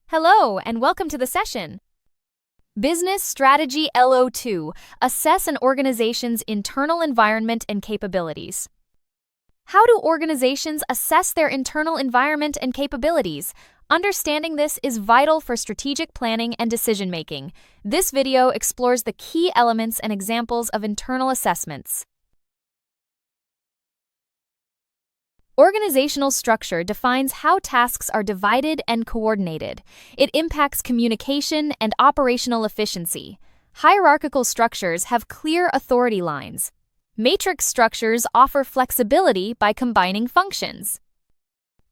Hello, and welcome to the session. Business Strategy LO2. Assess an organization's internal environment and capabilities. How do organizations assess their internal environment and capabilities? Understanding this is vital for strategic planning and decision-making. This video explores the key elements and examples of internal assessments. Organizational structure defines how tasks are divided and coordinated. It impacts communication and operational efficiency. Hierarchical structures have clear authority lines. Matrix structures offer flexibility by combining functions.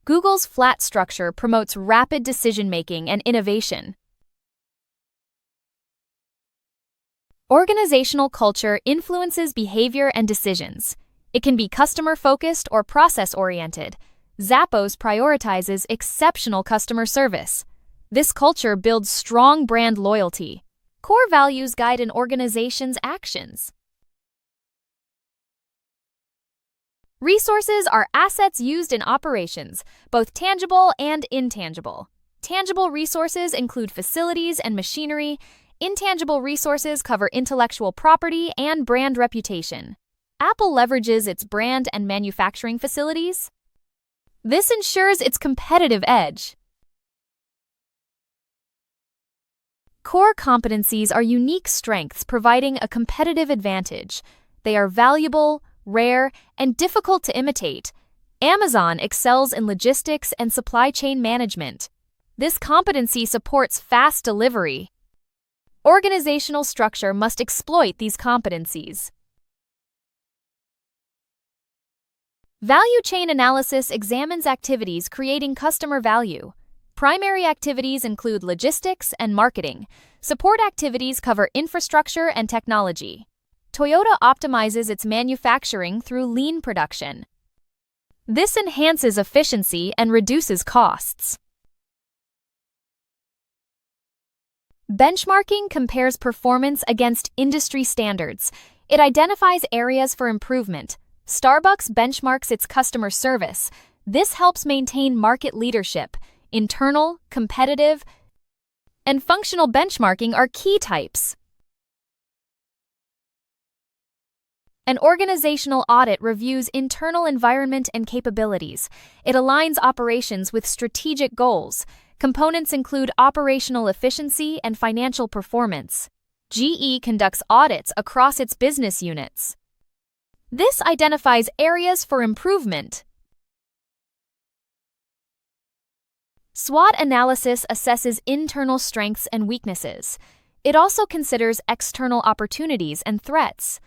Google's flat structure promotes rapid decision-making and innovation. Organizational culture influences behavior and decisions. It can be customer-focused or process-oriented. Zappos prioritizes exceptional customer service. This culture builds strong brand loyalty. Core values guide an organization's actions. Resources are assets used in operations, both tangible and intangible. Tangible resources include facilities and machinery. Intangible resources cover intellectual property and brand reputation. Apple leverages its brand and manufacturing facilities. This ensures its competitive edge. Core competencies are unique strengths providing a competitive advantage. They are valuable, rare, and difficult to imitate. Amazon excels in logistics and supply chain management. This competency supports fast delivery. Organizational structure must exploit these competencies. Value chain analysis examines activities creating customer value. Primary activities include logistics and marketing. Support activities cover infrastructure and technology. Toyota optimizes its manufacturing through lean production. This enhances efficiency and reduces costs. Benchmarking compares performance against industry standards. It identifies areas for improvement. Starbucks benchmarks its customer service. This helps maintain market leadership. Internal, competitive, and functional benchmarking are key types. An organizational audit reviews internal environment and capabilities. It aligns operations with strategic goals. Components include operational efficiency and financial performance. GE conducts audits across its business units. This identifies areas for improvement. SWOT analysis assesses internal strengths and weaknesses. It also considers external opportunities and threats.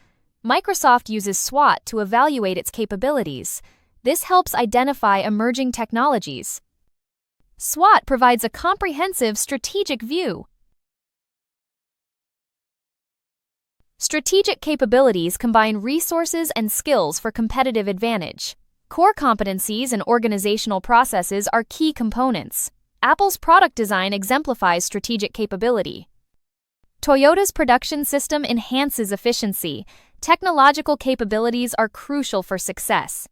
Microsoft uses SWOT to evaluate its capabilities. This helps identify emerging technologies. SWOT provides a comprehensive strategic view. Strategic capabilities combine resources and skills for competitive advantage. Core competencies and organizational processes are key components. Apple's product design exemplifies strategic capability. Toyota's production system enhances efficiency. Technological capabilities are crucial for success.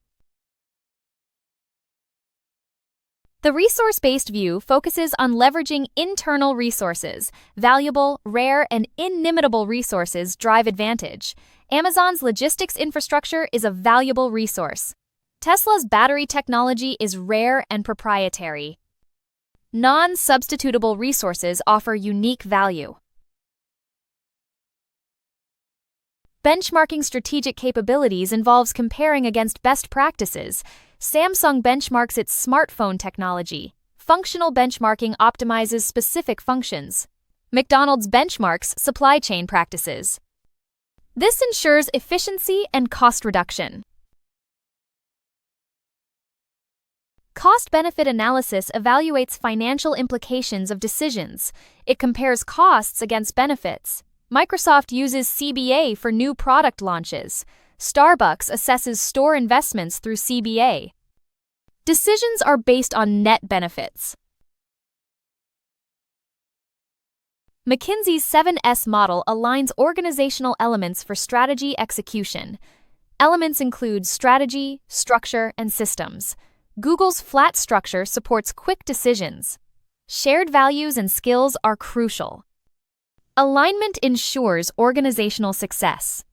The resource-based view focuses on leveraging internal resources. Valuable, rare, and inimitable resources drive advantage. Amazon's logistics infrastructure is a valuable resource. Tesla's battery technology is rare and proprietary. Non-substitutable resources offer unique value. Benchmarking strategic capabilities involves comparing against best practices. Samsung benchmarks its smartphone technology. Functional benchmarking optimizes specific functions. McDonald's benchmarks supply chain practices. This ensures efficiency and cost reduction. Cost-benefit analysis evaluates financial implications of decisions. It compares costs against benefits. Microsoft uses CBA for new product launches. Starbucks assesses store investments through CBA. Decisions are based on net benefits. McKinsey's 7S model aligns organizational elements for strategy execution. Elements include strategy, structure, and systems. Google's flat structure supports quick decisions. Shared values and skills are crucial. Alignment ensures organizational success.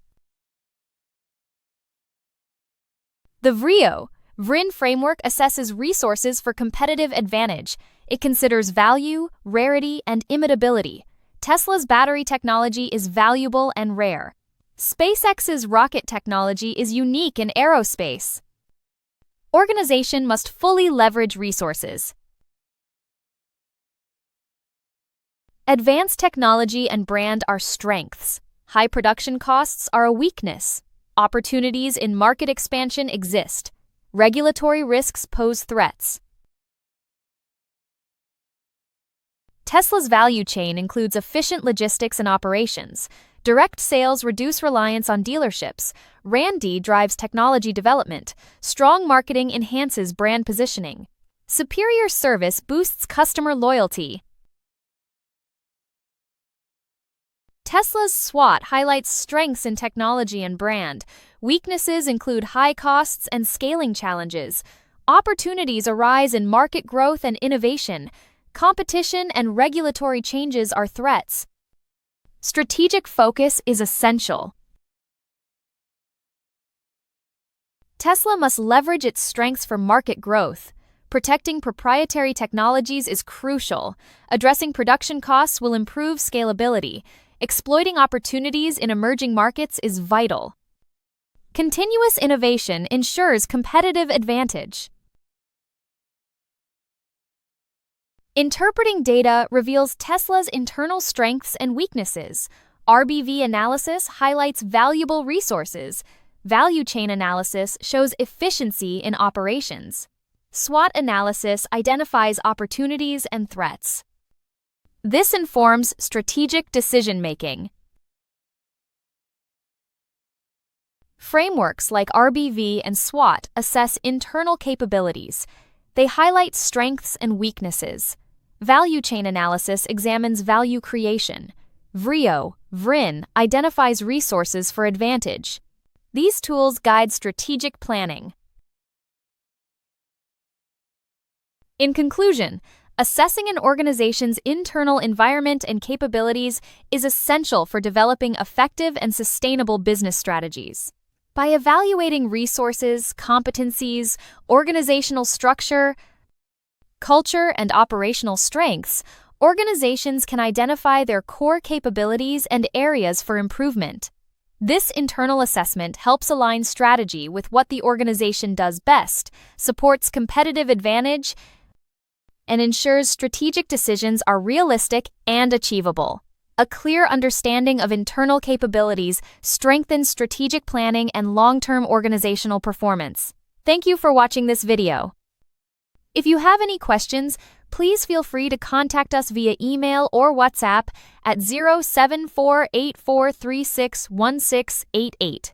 The VRIN framework assesses resources for competitive advantage. It considers value, rarity, and imitability. Tesla's battery technology is valuable and rare. SpaceX's rocket technology is unique in aerospace. Organization must fully leverage resources. Advanced technology and brand are strengths. High production costs are a weakness. Opportunities in market expansion exist. Regulatory risks pose threats. Tesla's value chain includes efficient logistics and operations. Direct sales reduce reliance on dealerships. R&D drives technology development. Strong marketing enhances brand positioning. Superior service boosts customer loyalty. Tesla's SWOT highlights strengths in technology and brand. Weaknesses include high costs and scaling challenges. Opportunities arise in market growth and innovation. Competition and regulatory changes are threats. Strategic focus is essential. Tesla must leverage its strengths for market growth. Protecting proprietary technologies is crucial. Addressing production costs will improve scalability. Exploiting opportunities in emerging markets is vital. Continuous innovation ensures competitive advantage. Interpreting data reveals Tesla's internal strengths and weaknesses. RBV analysis highlights valuable resources. Value chain analysis shows efficiency in operations. SWOT analysis identifies opportunities and threats. This informs strategic decision-making. Frameworks like RBV and SWOT assess internal capabilities. They highlight strengths and weaknesses. Value chain analysis examines value creation. VRIN identifies resources for advantage. These tools guide strategic planning. In conclusion, assessing an organization's internal environment and capabilities is essential for developing effective and sustainable business strategies. By evaluating resources, competencies, organizational structure, culture, and operational strengths, organizations can identify their core capabilities and areas for improvement. This internal assessment helps align strategy with what the organization does best, supports competitive advantage, and ensures strategic decisions are realistic and achievable. A clear understanding of internal capabilities strengthens strategic planning and long-term organizational performance. Thank you for watching this video. If you have any questions, please feel free to contact us via email or WhatsApp at 07484361688.